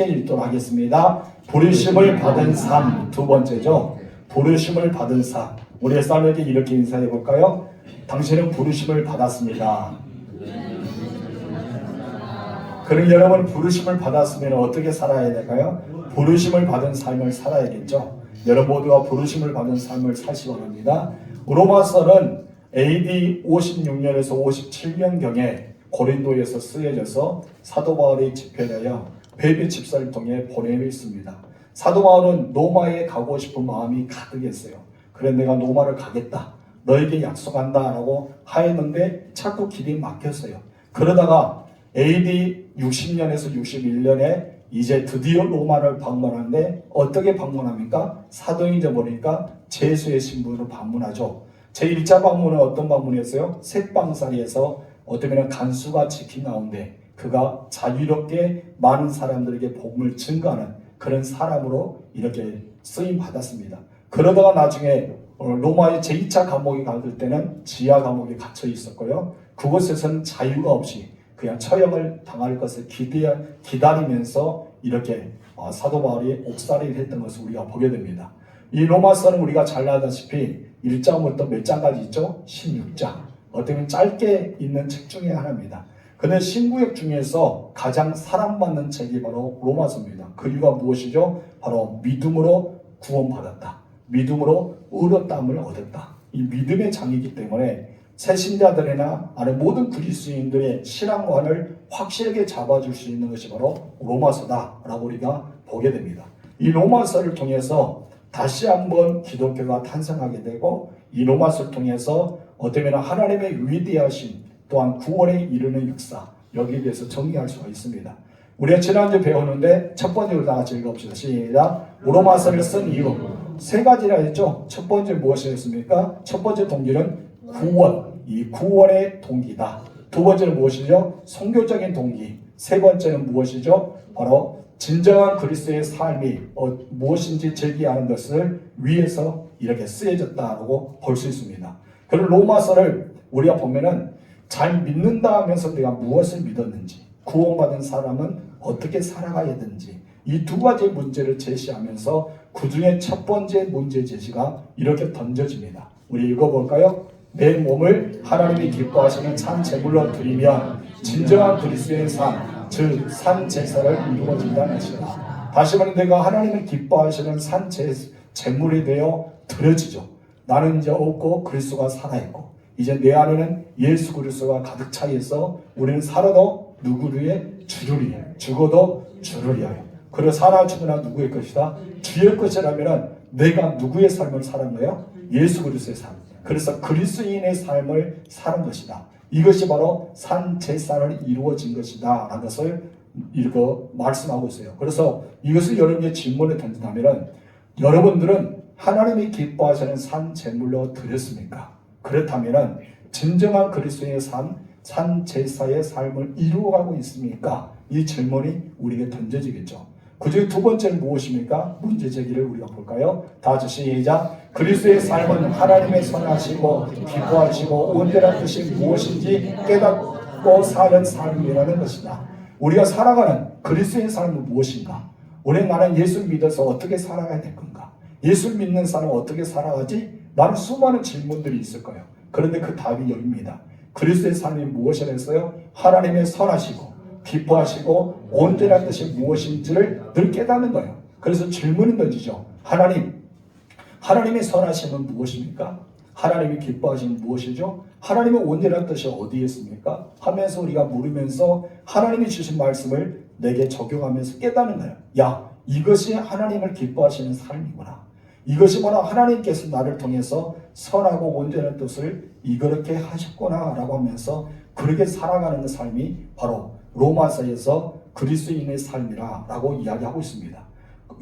읽도록 하겠습니다. 부르심을 받은 삶, 두 번째죠. 부르심을 받은 삶. 우리의 삶에게 이렇게 인사해 볼까요? 당신은 부르심을 받았습니다. 그럼 여러분 부르심을 받았으면 어떻게 살아야 될까요? 부르심을 받은 삶을 살아야겠죠. 여러분 모두가 부르심을 받은 삶을 사시기 바랍니다. 로마서는 AD 56년에서 57년경에 고린도에서 쓰여져서 사도 바울이 집회하여 베베 집사를 통해 보냄이 있습니다. 사도 바울은 로마에 가고 싶은 마음이 가득했어요. 그래 내가 로마를 가겠다. 너에게 약속한다 라고 하였는데 자꾸 길이 막혔어요. 그러다가 AD 60년에서 61년에 이제 드디어 로마를 방문하는데 어떻게 방문합니까? 사도행전 보니까 제수의 신분으로 방문하죠. 제1차 방문은 어떤 방문이었어요? 셋방사리에서 어쩌면 간수가 지킨 가운데 그가 자유롭게 많은 사람들에게 복음을 증거하는 그런 사람으로 이렇게 쓰임 받았습니다. 그러다가 나중에 로마의 제2차 감옥에 갔을 때는 지하 감옥에 갇혀 있었고요. 그곳에서는 자유가 없이 그냥 처형을 당할 것을 기다리면서 이렇게 사도 바울이 옥살이를 했던 것을 우리가 보게 됩니다. 이 로마서는 우리가 잘 알다시피 1장부터 몇 장까지 있죠? 16장. 어떻게 짧게 있는 책 중에 하나입니다. 근데 신구약 중에서 가장 사랑받는 책이 바로 로마서입니다. 그 이유가 무엇이죠? 바로 믿음으로 구원받았다. 믿음으로 의롭다함을 얻었다. 이 믿음의 장이기 때문에 새신자들이나 아니 모든 그리스도인들의 신앙관을 확실하게 잡아줄 수 있는 것이 바로 로마서다라고 우리가 보게 됩니다. 이 로마서를 통해서 다시 한번 기독교가 탄생하게 되고 이 로마서를 통해서 어쩌면 하나님의 위대하신 또한 구원에 이르는 역사 여기에 대해서 정리할 수가 있습니다. 우리가 지난주에 배웠는데 첫 번째로 다 같이 읽어봅시다. 시작. 로마서를 쓴 이유 세 가지라 했죠. 첫 번째 무엇이었습니까? 첫 번째 동기는 구원, 이 구원의 동기다. 두 번째는 무엇이죠? 선교적인 동기. 세 번째는 무엇이죠? 바로 진정한 그리스도의 삶이 무엇인지 제기하는 것을 위해서 이렇게 쓰여졌다고 볼 수 있습니다. 그리고 로마서를 우리가 보면은 잘 믿는다 하면서 내가 무엇을 믿었는지, 구원받은 사람은 어떻게 살아가야 되는지 이 두 가지 문제를 제시하면서 그 중에 첫 번째 문제 제시가 이렇게 던져집니다. 우리 읽어볼까요? 내 몸을 하나님이 기뻐하시는 산 제물로 드리면 진정한 그리스도의 삶, 즉 산 제사를 이루어진다는 것이다. 다시 말해 내가 하나님을 기뻐하시는 산 제물이 되어 드려지죠. 나는 이제 없고 그리스도가 살아있고 이제 내 안에는 예수 그리스도가 가득 차 있어 우리는 살아도 누구를 위해? 주를 위해. 죽어도 주를 위하여. 그리고 살아 죽으나 누구의 것이다? 주의 것이라면 내가 누구의 삶을 사는 거예요? 예수 그리스도의 삶. 그래서 그리스도인의 삶을 사는 것이다. 이것이 바로 산 제사를 이루어진 것이다 라는 것을 이렇게 말씀하고 있어요. 그래서 이것을 여러분의 질문에 던진다면 여러분들은 하나님이 기뻐하시는 산 제물로 드렸습니까? 그렇다면 진정한 그리스도의 삶, 산 제사의 삶을 이루어가고 있습니까? 이 질문이 우리에게 던져지겠죠. 그중에 두 번째는 무엇입니까? 문제 제기를 우리가 볼까요? 다 같이 시작. 그리스도의 삶은 하나님의 선하시고 기뻐하시고 온전한 뜻이 무엇인지 깨닫고 사는 삶이라는 것이다. 우리가 살아가는 그리스도의 삶은 무엇인가? 우리는 나는 예수를 믿어서 어떻게 살아가야 될 건가? 예수를 믿는 사람은 어떻게 살아가지? 나는 수많은 질문들이 있을 거예요. 그런데 그 답이 여기입니다. 그리스도의 삶이 무엇이라 했어요? 하나님의 선하시고 기뻐하시고 온전한 뜻이 무엇인지를 늘 깨닫는 거예요. 그래서 질문을 던지죠. 하나님의 선하심은 무엇입니까? 하나님이 기뻐하심은 무엇이죠? 하나님의 온전한 뜻이 어디에 있습니까? 하면서 우리가 물으면서 하나님이 주신 말씀을 내게 적용하면서 깨닫는 거예요. 야, 이것이 하나님을 기뻐하시는 삶이구나. 이것이 바로 하나님께서 나를 통해서 선하고 온전한 뜻을 이렇게 하셨구나 라고 하면서 그렇게 살아가는 삶이 바로 로마서에서 그리스도인의 삶이라 라고 이야기하고 있습니다.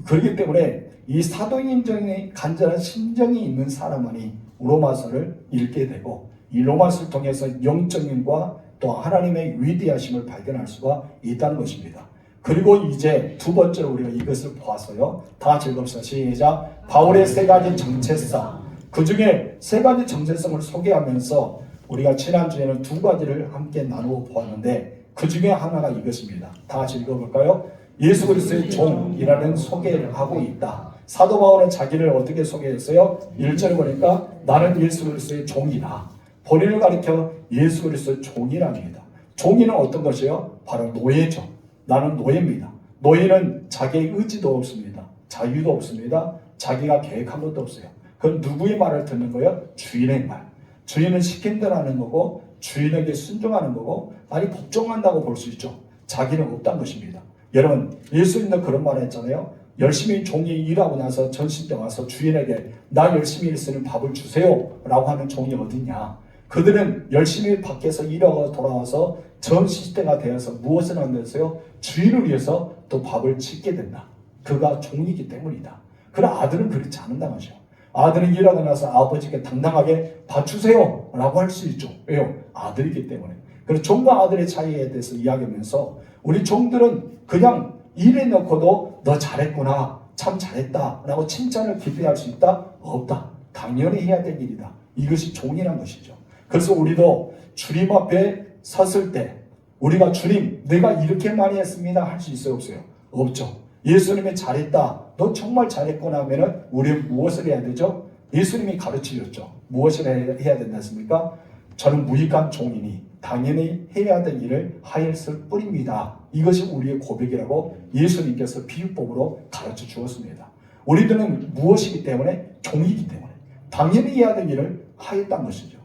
그렇기 때문에 이 사도인적인 간절한 심정이 있는 사람만이 로마서를 읽게 되고 이 로마서를 통해서 영적인과 또 하나님의 위대하심을 발견할 수가 있다는 것입니다. 그리고 이제 두 번째로 우리가 이것을 보았어요. 다 같이 읽읍시다. 시작. 바울의 세 가지 정체성. 그 중에 세 가지 정체성을 소개하면서 우리가 지난주에는 두 가지를 함께 나누어 보았는데 그 중에 하나가 이것입니다. 다 같이 읽어볼까요? 예수 그리스도의 종이라는 소개를 하고 있다. 사도 바울은 자기를 어떻게 소개했어요? 1절에 보니까 나는 예수 그리스도의 종이다. 본인을 가리켜 예수 그리스도의 종이랍니다. 종이는 어떤 것이요? 바로 노예죠. 나는 노예입니다. 노예는 자기의 의지도 없습니다. 자유도 없습니다. 자기가 계획한 것도 없어요. 그건 누구의 말을 듣는 거예요? 주인의 말. 주인은 시킨 대로 하는 거고 주인에게 순종하는 거고 아니 복종한다고 볼 수 있죠. 자기는 없다는 것입니다. 여러분 예수님도 그런 말을 했잖아요. 열심히 종이 일하고 나서 전신 때 와서 주인에게 나 열심히 일했으니 밥을 주세요 라고 하는 종이 어디냐. 그들은 열심히 밖에서 일하고 돌아와서 전신 때가 되어서 무엇을 한다서요? 주인을 위해서 또 밥을 짓게 된다. 그가 종이기 때문이다. 그러나 아들은 그렇지 않는다는 거죠. 아들은 일하고 나서 아버지께 당당하게 밥 주세요 라고 할 수 있죠. 왜요? 아들이기 때문에. 그래서 종과 아들의 차이에 대해서 이야기하면서 우리 종들은 그냥 일해 놓고도 너 잘했구나 참 잘했다 라고 칭찬을 기대할 수 있다? 없다. 당연히 해야 될 일이다. 이것이 종이란 것이죠. 그래서 우리도 주님 앞에 섰을 때 우리가 주님 내가 이렇게 많이 했습니다 할 수 있어요? 없어요? 없죠. 예수님이 잘했다 너 정말 잘했구나 하면은 우리는 무엇을 해야 되죠? 예수님이 가르치셨죠. 무엇을 해야 된다 했습니까? 저는 무익한 종이니 당연히 해야 될 일을 하였을 뿐입니다. 이것이 우리의 고백이라고 예수님께서 비유법으로 가르쳐 주었습니다. 우리들은 무엇이기 때문에? 종이기 때문에 당연히 해야 될 일을 하였다는 것이죠.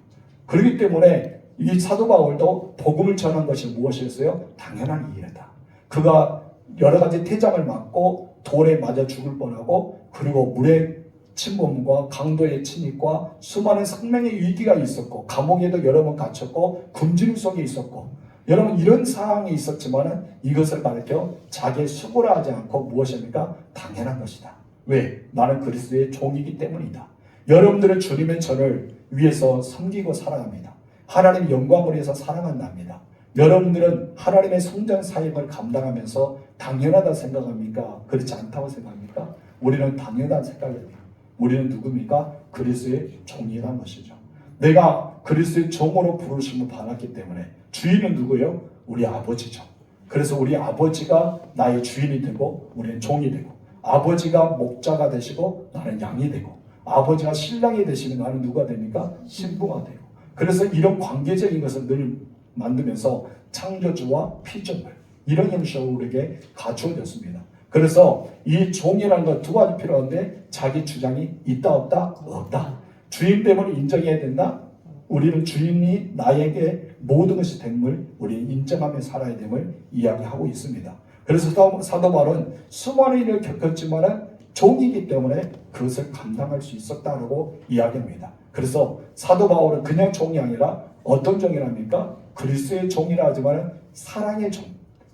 그렇기 때문에 이 사도 바울도 복음을 전한 것이 무엇이었어요? 당연한 일이다. 그가 여러 가지 태장을 맞고 돌에 맞아 죽을 뻔하고 그리고 물의 침범과 강도의 침입과 수많은 생명의 위기가 있었고 감옥에도 여러 번 갇혔고 금진 속에 있었고 여러분 이런 상황이 있었지만 이것을 가르쳐 자기의 수고를 하지 않고 무엇입니까? 당연한 것이다. 왜? 나는 그리스도의 종이기 때문이다. 여러분들은 주님의 전을 위해서 섬기고 살아갑니다. 하나님의 영광을 위해서 살아간답니다. 여러분들은 하나님의 성전 사역을 감당하면서 당연하다 생각합니까? 그렇지 않다고 생각합니까? 우리는 당연하다 생각합니다. 우리는 누굽니까? 그리스도의 종이라는 것이죠. 내가 그리스도의 종으로 부르심을 받았기 때문에 주인은 누구예요? 우리 아버지죠. 그래서 우리 아버지가 나의 주인이 되고 우리는 종이 되고 아버지가 목자가 되시고 나는 양이 되고 아버지가 신랑이 되시면 나는 누가 됩니까? 신부가 되고 그래서 이런 관계적인 것을 늘 만들면서 창조주와 피조물 이런 형식으로 우리에게 갖추어졌습니다. 그래서 이 종이라는 것 두 가지 필요한데 자기 주장이 있다 없다? 없다. 주인 때문에 인정해야 된다? 우리는 주인이 나에게 모든 것이 됨을 우리는 인정하며 살아야 됨을 이야기하고 있습니다. 그래서 사도 바울은 수많은 일을 겪었지만 종이기 때문에 그것을 감당할 수 있었다라고 이야기합니다. 그래서 사도 바울은 그냥 종이 아니라 어떤 종이랍니까? 그리스도의 종이라 하지만 사랑의 종.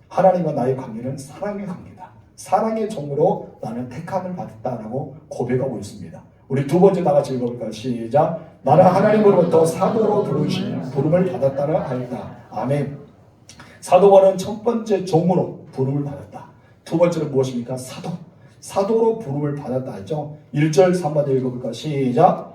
하나님과 나의 관계는 사랑의 관계다. 사랑의 종으로 나는 택함을 받았다라고 고백하고 있습니다. 우리 두 번째 다 같이 읽어볼까요? 시작. 나는 하나님으로부터 사도로 부름을 받았다는 알다. 아멘. 사도 바울은 첫 번째 종으로 부름을 받았다. 두 번째는 무엇입니까? 사도. 사도로 부름을 받았다 했죠. 1절 3번 읽어볼까요? 시작.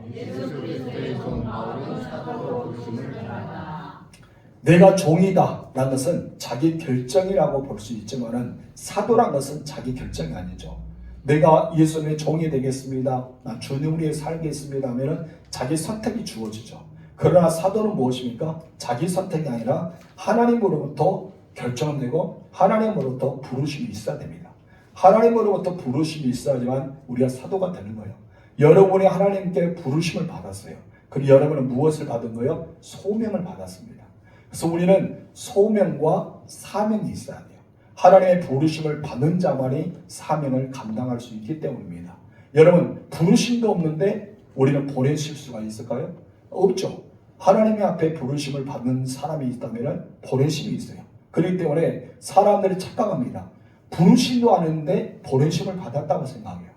내가 종이다 라는 것은 자기 결정이라고 볼 수 있지만 사도란 것은 자기 결정이 아니죠. 내가 예수님의 종이 되겠습니다. 난 주님을 위해 살겠습니다 하면 자기 선택이 주어지죠. 그러나 사도는 무엇입니까? 자기 선택이 아니라 하나님으로부터 결정되고 하나님으로부터 부르심이 있어야 됩니다. 하나님으로부터 부르심이 있어야지만 우리가 사도가 되는 거예요. 여러분이 하나님께 부르심을 받았어요. 그리고 여러분은 무엇을 받은 거예요? 소명을 받았습니다. 그래서 우리는 소명과 사명이 있어야 돼요. 하나님의 부르심을 받는 자만이 사명을 감당할 수 있기 때문입니다. 여러분 부르심도 없는데 우리는 보내실 수가 있을까요? 없죠. 하나님의 앞에 부르심을 받는 사람이 있다면 보내심이 있어요. 그렇기 때문에 사람들이 착각합니다. 부르심도 안 했는데 보내심을 받았다고 생각해요.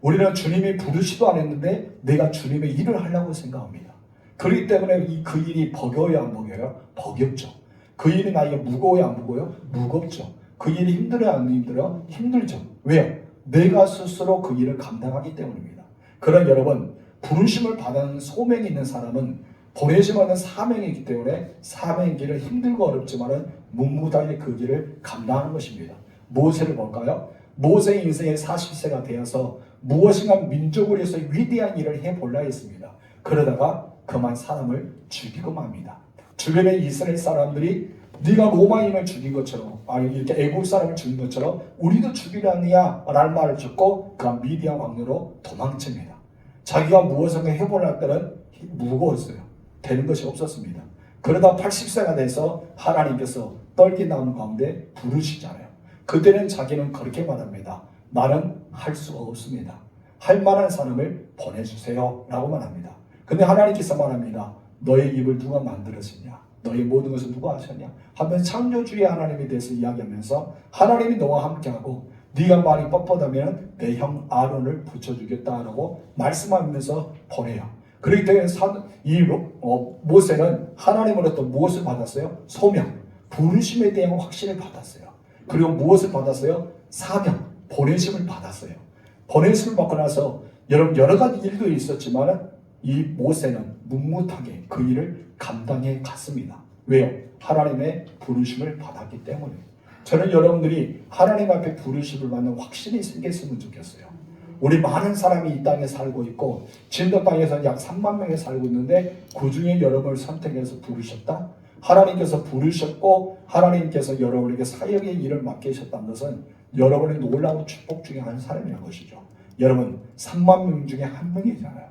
우리는 주님이 부르시도 안 했는데 내가 주님의 일을 하려고 생각합니다. 그렇기 때문에 그 일이 버거워요 안 버거워요? 버겁죠. 그 일이 나에게 무거워요 안 무거워요? 무겁죠. 그 일이 힘들어요 안 힘들어요? 힘들죠. 왜요? 내가 스스로 그 일을 감당하기 때문입니다. 그런 여러분 부르심을 받은 소명이 있는 사람은 보내심하는 사명이기 때문에 사명의 길은 힘들고 어렵지만 묵묵하게 그 길을 감당하는 것입니다. 모세를 볼까요? 모세 인생의 40세가 되어서 무엇인가 민족을 위해서 위대한 일을 해볼라 했습니다. 그러다가 그만 사람을 죽이고 맙니다. 주변에 이스라엘 사람들이 네가 로마인을 죽인 것처럼, 아니 이렇게 애국 사람을 죽인 것처럼 우리도 죽이려느냐 라는 말을 듣고 그 미디안 왕으로 도망칩니다. 자기가 무엇인가 해보려 할 때는 무거웠어요. 되는 것이 없었습니다. 그러다 80세가 돼서 하나님께서 떨기나무 가운데 부르시잖아요. 그때는 자기는 그렇게 말합니다. 나는 할 수가 없습니다. 할 만한 사람을 보내주세요 라고 말합니다. 근데 하나님께서 말합니다. 너의 입을 누가 만들었느냐? 너의 모든 것을 누가 하셨냐? 하면서 창조주의 하나님에 대해서 이야기하면서 하나님이 너와 함께하고 네가 말이 뻣뻣하면 내 형 아론을 붙여주겠다라고 말씀하면서 보내요. 그렇기 때문에 모세는 하나님으로부터 무엇을 받았어요? 소명, 부르심에 대한 확신을 받았어요. 그리고 무엇을 받았어요? 사명, 보내심을 받았어요. 보내심을 받고 나서 여러분 여러 가지 일도 있었지만 이 모세는 묵묵하게 그 일을 감당해 갔습니다. 왜요? 하나님의 부르심을 받았기 때문에. 저는 여러분들이 하나님 앞에 부르심을 받는 확신이 생겼으면 좋겠어요. 우리 많은 사람이 이 땅에 살고 있고 진도 땅에서 약 3만 명이 살고 있는데 그 중에 여러분을 선택해서 부르셨다? 하나님께서 부르셨고 하나님께서 여러분에게 사역의 일을 맡기셨다는 것은 여러분의 놀라운 축복 중에 한 사람이라는 것이죠. 여러분 3만 명 중에 한 명이잖아요.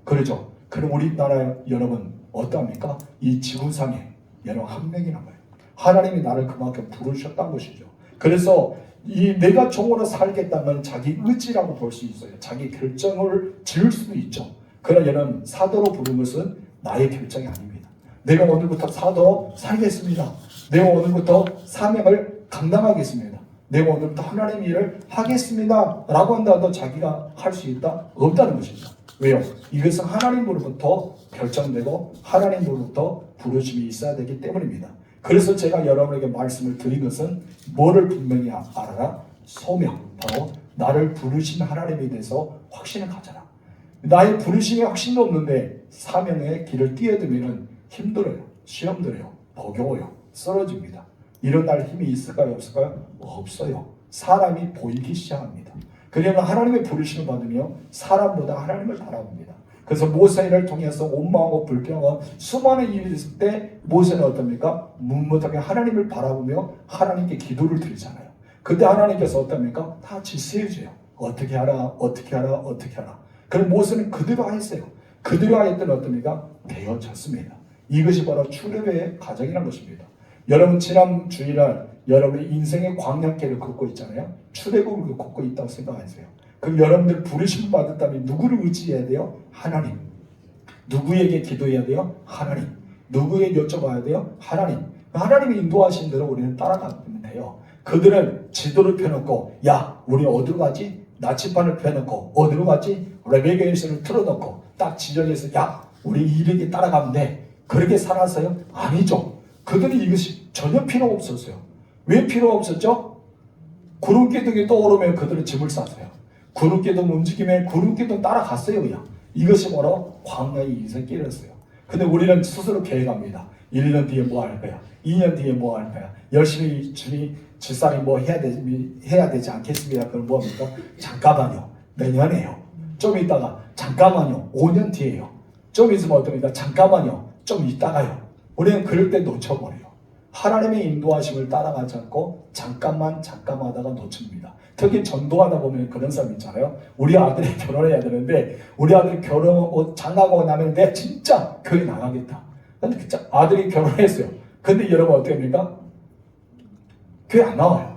그렇죠? 그럼 우리나라 여러분 어떠합니까? 이 지구상에 여러분 한 명이란 말이에요. 하나님이 나를 그만큼 부르셨다는 것이죠. 그래서 이 내가 종으로 살겠다는 자기 의지라고 볼 수 있어요. 자기 결정을 지을 수도 있죠. 그러나 여러분 사도로 부른 것은 나의 결정이 아닙니다. 내가 오늘부터 사도로 살겠습니다. 내가 오늘부터 사명을 감당하겠습니다. 내가 오늘부터 하나님 일을 하겠습니다 라고 한다도 자기가 할 수 있다? 없다는 것입니다. 왜요? 이것은 하나님으로부터 결정되고 하나님으로부터 부르심이 있어야 되기 때문입니다. 그래서 제가 여러분에게 말씀을 드린 것은 뭐를 분명히 알아라? 소명, 바로 나를 부르신 하나님에 대해서 확신을 가져라. 나의 부르심에 확신도 없는데 사명의 길을 뛰어들면 힘들어요. 시험 들어요. 버거워요. 쓰러집니다. 일어날 힘이 있을까요? 없을까요? 없어요. 사람이 보이기 시작합니다. 그러면 하나님의 부르심을 받으며 사람보다 하나님을 바라봅니다. 그래서 모세를 통해서 원망하고 불평하고 수많은 일이 있을 때 모세는 어떻습니까? 묵묵하게 하나님을 바라보며 하나님께 기도를 드리잖아요. 그때 하나님께서 어떻습니까? 다 지시해줘요. 어떻게 하라, 어떻게 하라, 어떻게 하라. 그럼 모세는 그대로 했어요. 그대로 했더니 어떻습니까? 되어졌습니다. 이것이 바로 출애굽의 과정이라는 것입니다. 여러분 지난 주일날 여러분의 인생의 광야길을 걷고 있잖아요. 출애굽을 걷고 있다고 생각하세요. 그럼 여러분들 부르심 받았다면 누구를 의지해야 돼요? 하나님. 누구에게 기도해야 돼요? 하나님. 누구에게 여쭤봐야 돼요? 하나님. 하나님이 인도하신 대로 우리는 따라가면 돼요. 그들은 지도를 펴놓고 야 우리 어디로 가지? 나침반을 펴놓고 어디로 가지? 레벨게이션을 틀어놓고 딱 지정해서 야 우리 이렇게 따라가면 돼. 그렇게 살았어요? 아니죠. 그들은 이것이 전혀 필요 없었어요. 왜 필요 없었죠? 구름기둥이 떠오르면 그들은 짐을 쌌어요. 구름기둥 움직이면 구름기둥 따라갔어요. 그냥. 이것이 바로 광야의 인생길이었어요. 근데 우리는 스스로 계획합니다. 1년 뒤에 뭐 할 거야? 2년 뒤에 뭐 할 거야? 열심히 집사람이 뭐 해야 되지 않겠습니다. 그럼 뭡니까? 잠깐만요. 내년에요. 좀 있다가 잠깐만요. 5년 뒤에요. 좀 있으면 어떻습니까? 잠깐만요. 좀 있다가요. 우리는 그럴 때 놓쳐버려요. 하나님의 인도하심을 따라가지 않고 잠깐만 하다가 놓칩니다. 특히 전도하다 보면 그런 사람 있잖아요. 우리 아들이 결혼해야 되는데 우리 아들이 결혼하고 장가고 나면 내가 진짜 교회 나가겠다. 근데 진짜 아들이 결혼했어요. 근데 여러분 어떻게 합니까? 교회 안 나와요.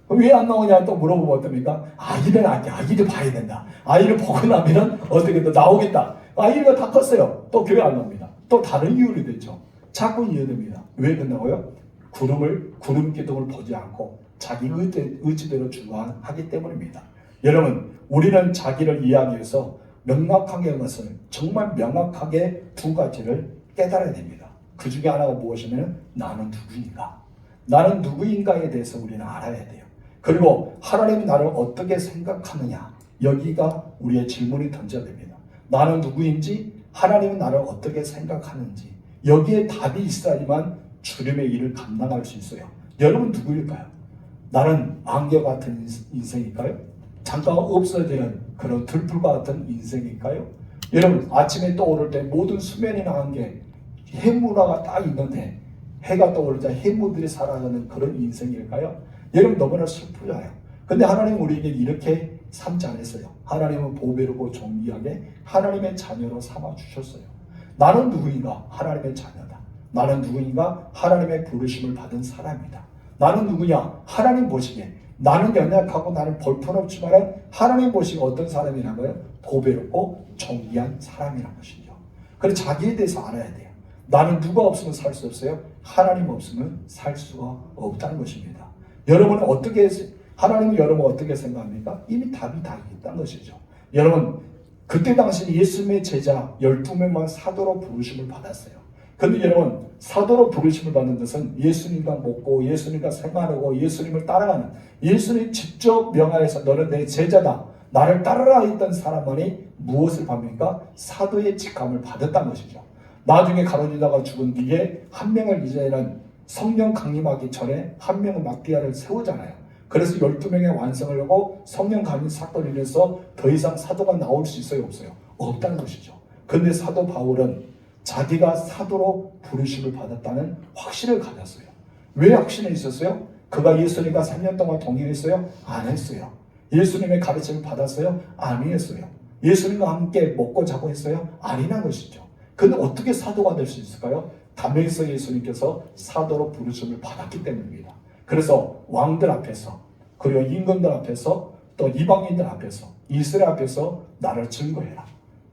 왜 안 나오냐 또 물어보면 어떻습니까? 아이를 봐야 된다. 아이를 보고 나면 어떻게 또 나오겠다. 아이가 다 컸어요. 또 교회 안 나옵니다. 또 다른 이유로 되죠. 자꾸 이해됩니다. 왜 그런다고요? 구름 기둥을 보지 않고 자기 의지대로 주관하기 때문입니다. 여러분, 우리는 자기를 이야기해서 명확하게 한 것은 정말 명확하게 두 가지를 깨달아야 됩니다. 그 중에 하나가 무엇이냐면 나는 누구인가? 나는 누구인가에 대해서 우리는 알아야 돼요. 그리고 하나님이 나를 어떻게 생각하느냐? 여기가 우리의 질문이 던져야 됩니다. 나는 누구인지, 하나님은 나를 어떻게 생각하는지 여기에 답이 있어야지만 주님의 일을 감당할 수 있어요. 여러분 누구일까요? 나는 안개 같은 인생일까요? 잠깐 없어지는 그런 들풀과 같은 인생일까요? 여러분 아침에 떠오를 때 모든 수면이나 안개 해문화가 딱 있는데 해가 떠오르자 해무들이 살아가는 그런 인생일까요? 여러분 너무나 슬프잖아요. 근데 하나님 우리에게 이렇게 삼지 않았어요. 하나님은 보배롭고 존귀하게 하나님의 자녀로 삼아 주셨어요. 나는 누구인가? 하나님의 자녀다. 나는 누구인가? 하나님의 부르심을 받은 사람이다. 나는 누구냐? 하나님 보시기에 나는 연약하고 나는 볼품없지만 하나님 보시기에 어떤 사람이라고요? 보배롭고 존귀한 사람이라는 것이죠. 그래서 자기에 대해서 알아야 돼요. 나는 누가 없으면 살 수 없어요? 하나님 없으면 살 수가 없다는 것입니다. 여러분은 어떻게 하나님은 여러분 어떻게 생각합니까? 이미 답이 다 있다는 것이죠. 여러분 그때 당시 예수님의 제자 12명만 사도로 부르심을 받았어요. 그런데 여러분 사도로 부르심을 받는 것은 예수님과 먹고 예수님과 생활하고 예수님을 따라가는 예수님 직접 명하여서 너는 내 제자다 나를 따르라 했던 사람만이 무엇을 받습니까? 사도의 직함을 받았다는 것이죠. 나중에 가룟유다가 죽은 뒤에 한 명을 이제는 성령 강림하기 전에 한 명은 막디아를 세우잖아요. 그래서 12명의 완성을 하고 성령 강림 사건을 인해서 더 이상 사도가 나올 수 있어요? 없어요? 없다는 것이죠. 그런데 사도 바울은 자기가 사도로 부르심을 받았다는 확신을 가졌어요. 왜 확신이 있었어요? 그가 예수님과 3년 동안 동행했어요? 안 했어요. 예수님의 가르침을 받았어요? 아니었어요. 예수님과 함께 먹고 자고 했어요? 아니란 것이죠. 그런데 어떻게 사도가 될 수 있을까요? 담에서 예수님께서 사도로 부르심을 받았기 때문입니다. 그래서 왕들 앞에서 그리고 임금들 앞에서 또 이방인들 앞에서 이스라엘 앞에서 나를 증거해라.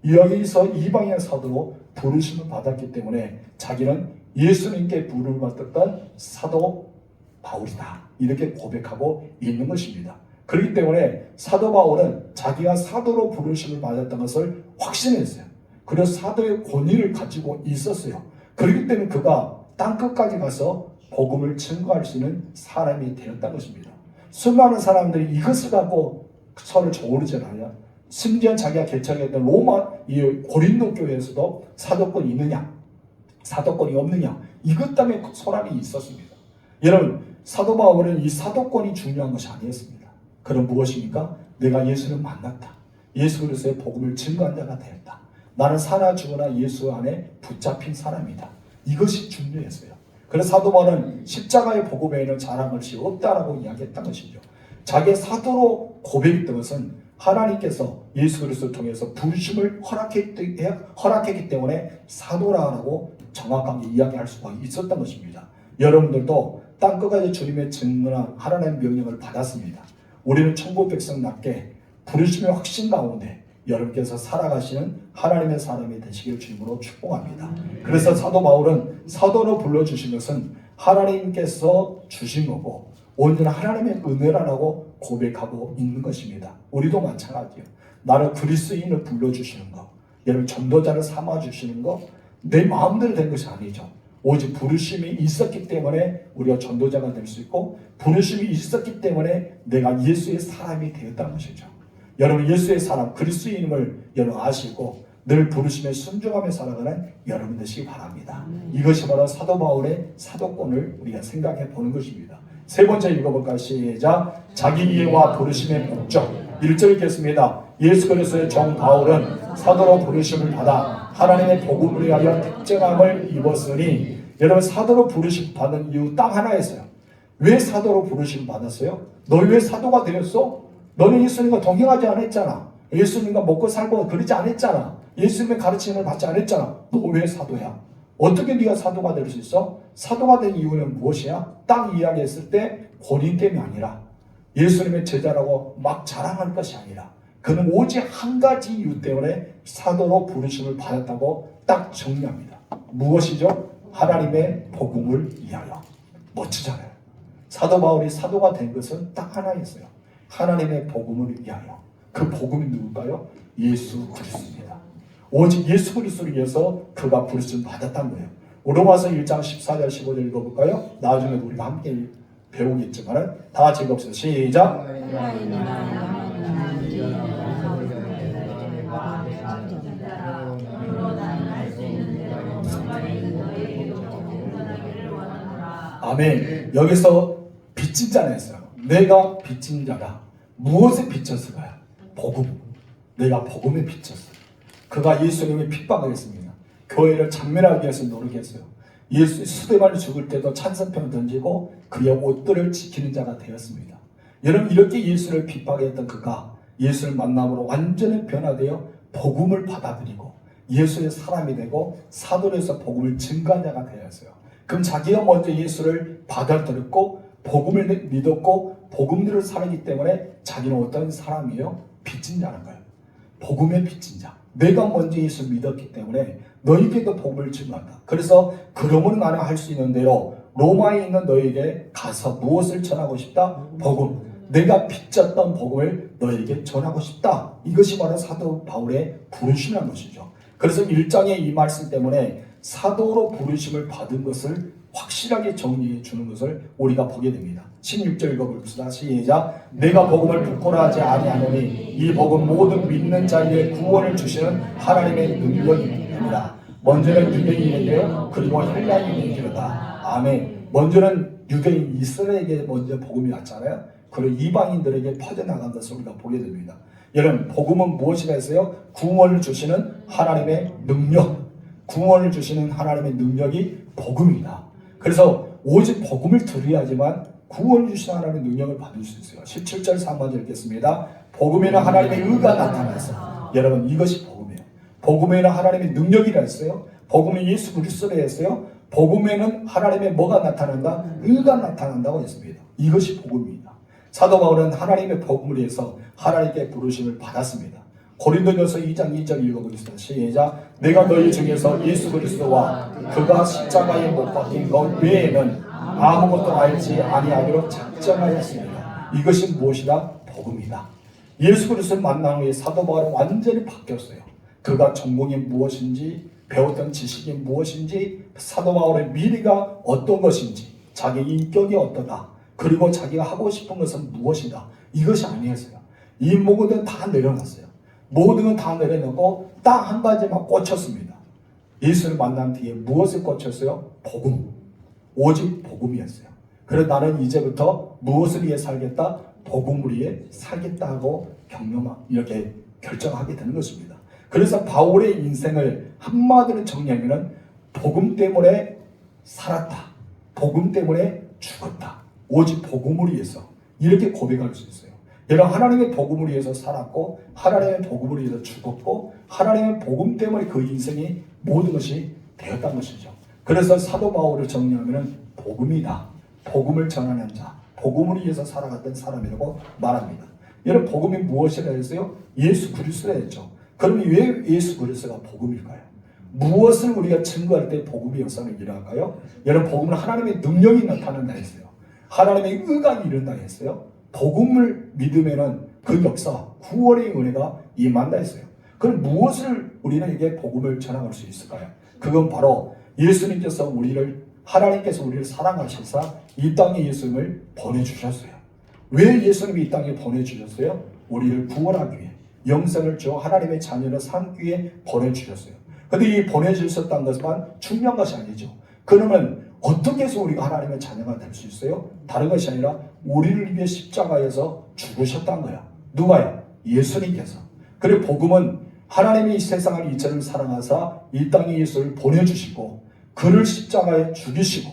여기서 이방인 사도로 부르심을 받았기 때문에 자기는 예수님께 부름을 받았던 사도 바울이다. 이렇게 고백하고 있는 것입니다. 그렇기 때문에 사도 바울은 자기가 사도로 부르심을 받았던 것을 확신했어요. 그래서 사도의 권위를 가지고 있었어요. 그렇기 때문에 그가 땅끝까지 가서 복음을 증거할 수 있는 사람이 되었다는 것입니다. 수많은 사람들이 이것을 갖고 서로 조르잖아요. 심지어 자기가 개척했던 로마 이 고린도 교회에서도 사도권이 있느냐 사도권이 없느냐 이것 때문에 소란이 있었습니다. 여러분 사도 바울은 이 사도권이 중요한 것이 아니었습니다. 그럼 무엇입니까? 내가 예수를 만났다. 예수 그리스도의 복음을 증거한 자가 되었다. 나는 사나 죽으나 예수 안에 붙잡힌 사람이다. 이것이 중요했어요. 그래서 사도 바울은 십자가의 복음에는 자랑할 것이 없다라고 이야기했던 것이죠. 자기의 사도로 고백했던 것은 하나님께서 예수 그리스도를 통해서 부르심을 허락했기 때문에 사도라고 정확하게 이야기할 수가 있었던 것입니다. 여러분들도 땅끝까지 주님의 증거한 하나님의 명령을 받았습니다. 우리는 천국 백성답게 부르심의 확신 가운데 여러분께서 살아가시는 하나님의 사람이 되시길 주님으로 축복합니다. 그래서 사도 바울은 사도로 불러주신 것은 하나님께서 주신 거고 온전히 하나님의 은혜라고 고백하고 있는 것입니다. 우리도 마찬가지예요. 나를 그리스도인을 불러주시는 것, 여러분 전도자를 삼아주시는 것, 내 마음대로 된 것이 아니죠. 오직 부르심이 있었기 때문에 우리가 전도자가 될 수 있고 부르심이 있었기 때문에 내가 예수의 사람이 되었다는 것이죠. 여러분 예수의 사람 그리스도인임을 여러분 아시고 늘 부르심에 순종하며 살아가는 여러분 되시기 바랍니다. 이것이 바로 사도 바울의 사도권을 우리가 생각해 보는 것입니다. 세 번째 읽어볼까요? 시작. 자기 이해와 부르심의 목적 1절 읽겠습니다. 예수 그리스도의 종 바울은 사도로 부르심을 받아 하나님의 복음을 위하여 특정함을 입었으니 여러분 사도로 부르심 받은 이유 딱 하나였어요. 왜 사도로 부르심 받았어요? 너 왜 사도가 되었어? 너는 예수님과 동행하지 않았잖아. 예수님과 먹고 살고 그러지 않았잖아. 예수님의 가르침을 받지 않았잖아. 너 왜 사도야? 어떻게 네가 사도가 될 수 있어? 사도가 된 이유는 무엇이야? 딱 이야기했을 때 권위 때문이 아니라 예수님의 제자라고 막 자랑할 것이 아니라 그는 오직 한 가지 이유 때문에 사도로 부르심을 받았다고 딱 정리합니다. 무엇이죠? 하나님의 복음을 위하여. 멋지잖아요. 사도 바울이 사도가 된 것은 딱 하나였어요. 하나님의 복음을 위하여. 그 복음이 누굴까요? 예수 그리스도입니다. 오직 예수 그리스도를 위해서 그가 부르심 받았단 거예요. 로마서 1장 14절 15절 읽어볼까요? 나중에 우리가 함께 배우겠지만 다 같이 읽읍시다. 시작. 아멘. 여기서 빚진 자라 했어요. 내가 빚진 자다. 무엇에 빚졌을까요? 복음. 내가 복음에 빚졌어요. 그가 예수님을 핍박을 했습니다. 교회를 장멸하기 위해서 노력했어요. 예수 스데반이 죽을 때도 찬성편을 던지고 그의 옷들을 지키는 자가 되었습니다. 여러분, 이렇게 예수를 핍박했던 그가 예수를 만남으로 완전히 변화되어 복음을 받아들이고 예수의 사람이 되고 사도로서 복음을 증거한 자가 되었어요. 그럼 자기가 먼저 예수를 받아들였고 복음을 믿었고 복음대로 살기 때문에 자기는 어떤 사람이에요? 빚진 자는 거예요. 복음의 빚진 자. 내가 먼저 예수를 믿었기 때문에 너희에게도 복음을 증거한다. 그래서 그러면 나는 할 수 있는 대로 로마에 있는 너희에게 가서 무엇을 전하고 싶다? 복음. 내가 빚졌던 복음을 너희에게 전하고 싶다. 이것이 바로 사도 바울의 부르심이라는 것이죠. 그래서 1장의 이 말씀 때문에 사도로 부르심을 받은 것을 확실하게 정리해 주는 것을 우리가 보게 됩니다. 16절 읽어봅시다. 시작. 내가 복음을 부끄러워하지 아니하노니 이 복음 모든 믿는 자에게 구원을 주시는 하나님의 능력입니다. 먼저는 유대인에게 그리고 헬라인에게로다. 아멘. 먼저는 유대인 이스라엘에게 먼저 복음이 왔잖아요. 그리고 이방인들에게 퍼져나간 것을 우리가 보게 됩니다. 여러분, 복음은 무엇이라 했어요? 구원을 주시는 하나님의 능력. 구원을 주시는 하나님의 능력이 복음이다. 그래서 오직 복음을 들어야지만 구원을 주시는 하나님의 능력을 받을 수 있어요. 17절 상반절 읽겠습니다. 복음에는 하나님의 의가 나타났어요. 여러분, 이것이 복음이에요. 복음에는 하나님의 능력이라 했어요. 복음은 예수 그리스도라 했어요. 복음에는 하나님의 뭐가 나타난다? 의가 나타난다고 했습니다. 이것이 복음입니다. 사도 바울은 하나님의 복음을 위해서 하나님께 부르심을 받았습니다. 고린도전서 2장 2절 읽어보겠습니다. 시작. 내가 너희 중에서 예수 그리스도와 그가 십자가에 못 박힌 것 외에는 아무것도 알지 아니하기로 작정하였습니다. 이것이 무엇이다? 복음이다. 예수 그리스도를 만난 후에 사도 바울은 완전히 바뀌었어요. 그가 전공이 무엇인지, 배웠던 지식이 무엇인지, 사도 바울의 미래가 어떤 것인지, 자기 인격이 어떠다, 그리고 자기가 하고 싶은 것은 무엇이다, 이것이 아니었어요. 이 모든 다 내려놨어요. 모든 건 다 내려놓고 딱 한 가지만 꽂혔습니다. 예수를 만난 뒤에 무엇을 꽂혔어요? 복음. 오직 복음이었어요. 그래서 나는 이제부터 무엇을 위해 살겠다? 복음을 위해 살겠다 하고 이렇게 결정하게 되는 것입니다. 그래서 바울의 인생을 한마디로 정리하면 복음 때문에 살았다. 복음 때문에 죽었다. 오직 복음을 위해서 이렇게 고백할 수 있어요. 여러분, 하나님의 복음을 위해서 살았고 하나님의 복음을 위해서 죽었고 하나님의 복음 때문에 그 인생이 모든 것이 되었다는 것이죠. 그래서 사도 바울을 정리하면 복음이다. 복음을 전하는 자, 복음을 위해서 살아갔던 사람이라고 말합니다. 여러분, 복음이 무엇이라 했어요? 예수 그리스도라 했죠. 그러면 왜 예수 그리스도가 복음일까요? 무엇을 우리가 증거할 때 복음의 역사를 일어날까요? 여러분, 복음은 하나님의 능력이 나타난다 했어요. 하나님의 의가 이른다 했어요. 복음을 믿으면은 그 역사, 구원의 은혜가 임한다 했어요. 그럼 무엇을 우리에게 복음을 전할 수 있을까요? 그건 바로 예수님께서 하나님께서 우리를 사랑하셔서 이 땅에 예수님을 보내주셨어요. 왜 예수님이 이 땅에 보내주셨어요? 우리를 구원하기 위해, 영생을 주 하나님의 자녀를 삼기 위해 보내주셨어요. 그런데 이 보내주셨다는 것만 중요한 것이 아니죠. 그러면 어떻게 해서 우리가 하나님의 자녀가 될 수 있어요? 다른 것이 아니라 우리를 위해 십자가에서 죽으셨다는 거야. 누가요? 예수님께서. 그리고 복음은 하나님이 이 세상을 이처럼 사랑하사 이 땅에 예수를 보내주시고 그를 십자가에 죽이시고,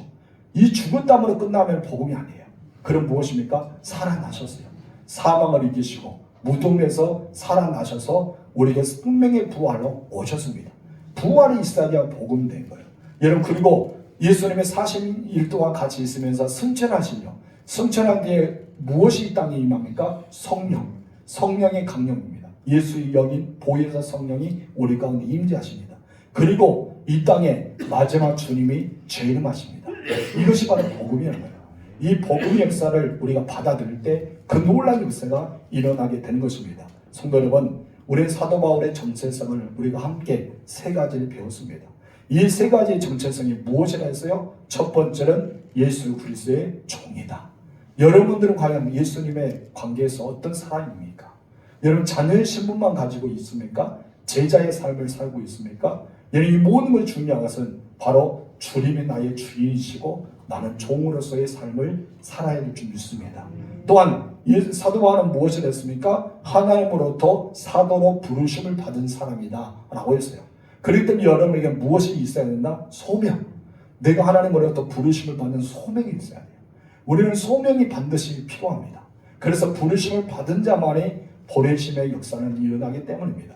이 죽었다므로 끝나면 복음이 아니에요. 그럼 무엇입니까? 살아나셨어요. 사망을 이기시고 무덤에서 살아나셔서 우리에게 생명의 부활로 오셨습니다. 부활이 있어야 복음 된 거예요. 여러분, 그리고 예수님의 40일 동안 같이 있으면서 승천하시며, 승천한 뒤에 무엇이 이 땅에 임합니까? 성령의 강림입니다. 예수의 영인 보혜사 성령이 우리 가운데 임재하십니다. 그리고 이 땅에 마지막 주님이 재림하십니다. 이것이 바로 복음이라는 거예요. 이 복음의 역사를 우리가 받아들일 때 그 놀라운 역사가 일어나게 되는 것입니다. 성도 여러분, 우리 사도 바울의 정체성을 우리가 함께 세 가지를 배웠습니다. 이 세 가지의 정체성이 무엇이라 했어요? 첫 번째는 예수 그리스도의 종이다. 여러분들은 과연 예수님의 관계에서 어떤 사람입니까? 여러분, 자녀의 신분만 가지고 있습니까? 제자의 삶을 살고 있습니까? 여러분, 이 모든 것이 중요한 것은 바로 주님이 나의 주인이시고 나는 종으로서의 삶을 살아야 될 줄 믿습니다. 또한 이 사도 바울은 무엇을 했습니까? 하나님으로부터 사도로 부르심을 받은 사람이다 라고 했어요. 그렇기 때문에 여러분에게 무엇이 있어야 된다? 소명. 내가 하나님으로부터 부르심을 받는 소명이 있어야 돼요. 우리는 소명이 반드시 필요합니다. 그래서 부르심을 받은 자만이 보내심의 역사는 일어나기 때문입니다.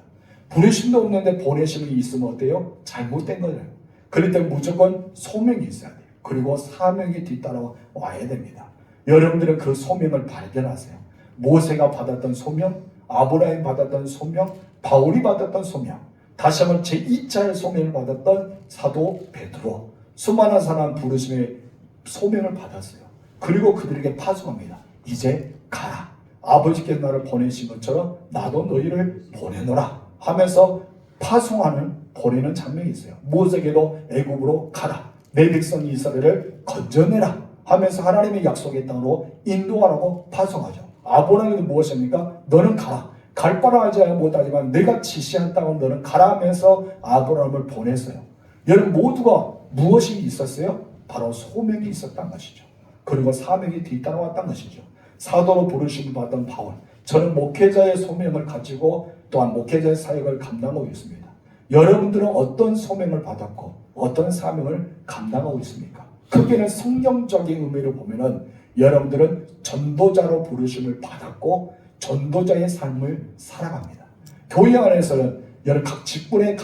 부르심도 없는데 보내심이 있으면 어때요? 잘못된 거예요. 그렇기 때문에 무조건 소명이 있어야 돼요. 그리고 사명이 뒤따라와야 됩니다. 여러분들은 그 소명을 발견하세요. 모세가 받았던 소명, 아브라함이 받았던 소명, 바울이 받았던 소명, 다시 한번 제2차의 소명을 받았던 사도 베드로, 수많은 사람 부르심의 소명을 받았어요. 그리고 그들에게 파송합니다. 이제 가라. 아버지께서 나를 보내신 것처럼 나도 너희를 보내노라 하면서 파송하는, 보내는 장면이 있어요. 모세에게도 애굽으로 가라. 내 백성 이스라엘을 건져내라 하면서 하나님의 약속의 땅으로 인도하라고 파송하죠. 아브라함이 무엇입니까? 너는 가라. 갈 바라 하지 못하지만 내가 지시한 땅으로 너는 가라 하면서 아브라함을 보냈어요. 여러분 모두가 무엇이 있었어요? 바로 소명이 있었던 것이죠. 그리고 사명이 뒤따라왔던 것이죠. 사도로 부르심을 받던 바울, 저는 목회자의 소명을 가지고 또한 목회자의 사역을 감당하고 있습니다. 여러분들은 어떤 소명을 받았고 어떤 사명을 감당하고 있습니까? 크게는 성경적인 의미로 보면은 여러분들은 전도자로 부르심을 받았고 전도자의 삶을 살아갑니다. 교회 안에서는 여러 각 직분의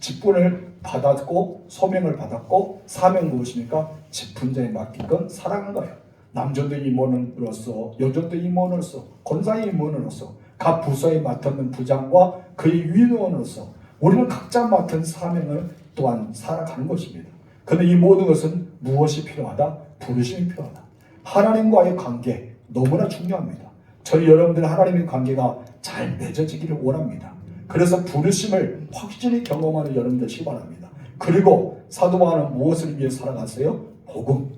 직분을 받았고 소명을 받았고 사명은 무엇입니까? 직분자에 맡긴 건 살아간 거예요. 남전도 임원으로서, 여전도 임원으로서, 권사의 임원으로서, 각 부서에 맡은 부장과 그의 위원으로서 우리는 각자 맡은 사명을 또한 살아가는 것입니다. 그런데 이 모든 것은 무엇이 필요하다? 부르심이 필요하다. 하나님과의 관계 너무나 중요합니다. 저희 여러분들은 하나님의 관계가 잘 맺어지기를 원합니다. 그래서 부르심을 확실히 경험하는 여러분 되시기 바랍니다. 그리고 사도 바울은 무엇을 위해 살아갔어요? 복음.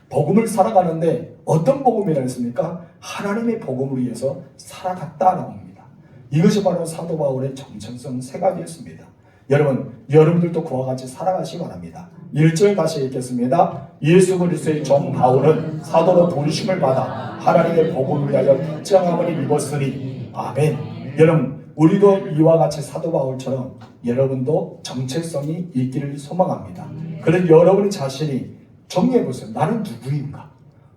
복음을 살아가는데 어떤 복음이라 했습니까? 하나님의 복음을 위해서 살아갔다라고 합니다. 이것이 바로 사도 바울의 정체성 세 가지였습니다. 여러분들도 그와 같이 살아가시기 바랍니다. 1절 다시 읽겠습니다. 예수 그리스도의 종 바울은 사도로 부르심을 받아 하나님의 복음을 위하여 특정함을 입었으니 아멘. 여러분 우리도 이와 같이 사도 바울처럼 여러분도 정체성이 있기를 소망합니다. 그래서 여러분 자신이 정리해 보세요. 나는 누구인가?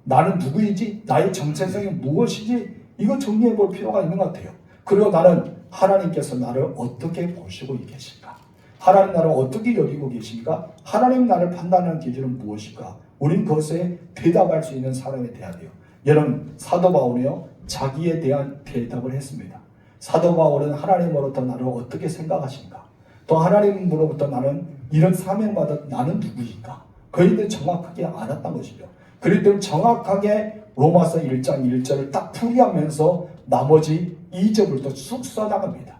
나는 누구이지? 나의 정체성이 무엇이지? 이거 정리해 볼 필요가 있는 것 같아요. 그리고 나는 하나님께서 나를 어떻게 보시고 계신가? 하나님 나를 어떻게 여기고 계십니까? 하나님 나를 판단하는 기준은 무엇일까? 우린 그것에 대답할 수 있는 사람이 되어야 돼요. 여러분 사도 바울이요 자기에 대한 대답을 했습니다. 사도 바울은 하나님으로부터 나를 어떻게 생각하신가? 또 하나님으로부터 나는 이런 사명받은 나는 누구인가? 그에 대해 정확하게 알았던 것이죠. 그렇기 때문에 정확하게 로마서 1장 1절을 딱 풀이하면서 나머지 2절을 또 쑥 써나갑니다.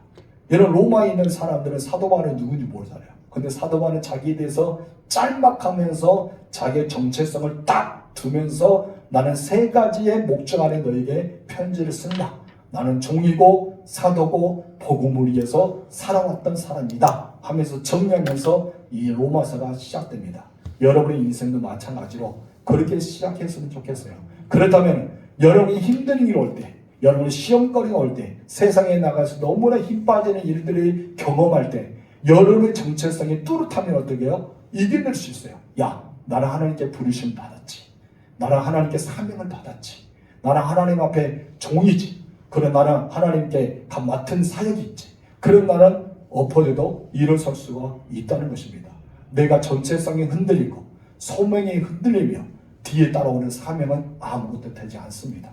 여러분 로마에 있는 사람들은 사도 바울이 누군지 모르잖아요. 근데 사도 바울은 자기에 대해서 짤막하면서 자기의 정체성을 딱 두면서 나는 세 가지의 목적 안에 너에게 편지를 쓴다. 나는 종이고 사도고 복음을 위해서 살아왔던 사람이다 하면서 정리하면서 이 로마서가 시작됩니다. 여러분의 인생도 마찬가지로 그렇게 시작했으면 좋겠어요. 그렇다면 여러분이 힘든 일이 올 때, 여러분이 시험거리가 올 때, 세상에 나가서 너무나 힘 빠지는 일들을 경험할 때 여러분의 정체성이 뚜렷하면 어떻게 해요? 이겨낼 수 있어요. 야, 나는 하나님께 부르심 받았지. 나는 하나님께 사명을 받았지. 나는 하나님 앞에 종이지. 그런 나는 하나님께 다 맡은 사역이 있지. 그런 나는 엎어져도 일어설 수가 있다는 것입니다. 내가 정체성이 흔들리고 소명이 흔들리며 뒤에 따라오는 사명은 아무것도 되지 않습니다.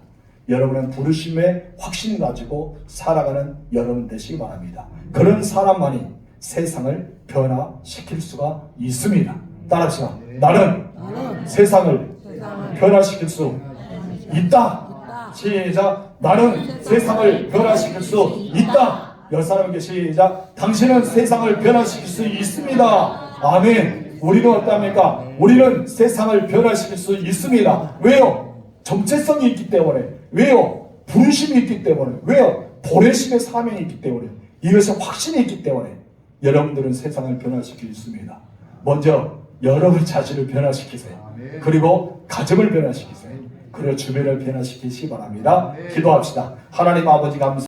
여러분은 부르심의 확신을 가지고 살아가는 여러분 되시기 바랍니다. 그런 사람만이 세상을 변화시킬 수가 있습니다. 따라합시다. 나는 세상을 변화시킬 수 있다. 시작. 나는 세상을 변화시킬 수 있다. 옆 사람에게 시작. 당신은 세상을 변화시킬 수 있습니다. 아멘. 우리는 어떠합니까? 우리는 세상을 변화시킬 수 있습니다. 왜요? 정체성이 있기 때문에. 왜요? 부르심이 있기 때문에. 왜요? 보내심의 사명이 있기 때문에. 이것이 확신이 있기 때문에 여러분들은 세상을 변화시킬 수 있습니다. 먼저 여러분 자신을 변화시키세요. 그리고 가정을 변화시키세요. 그리고 주변을 변화시키시기 바랍니다. 기도합시다. 하나님 아버지 감사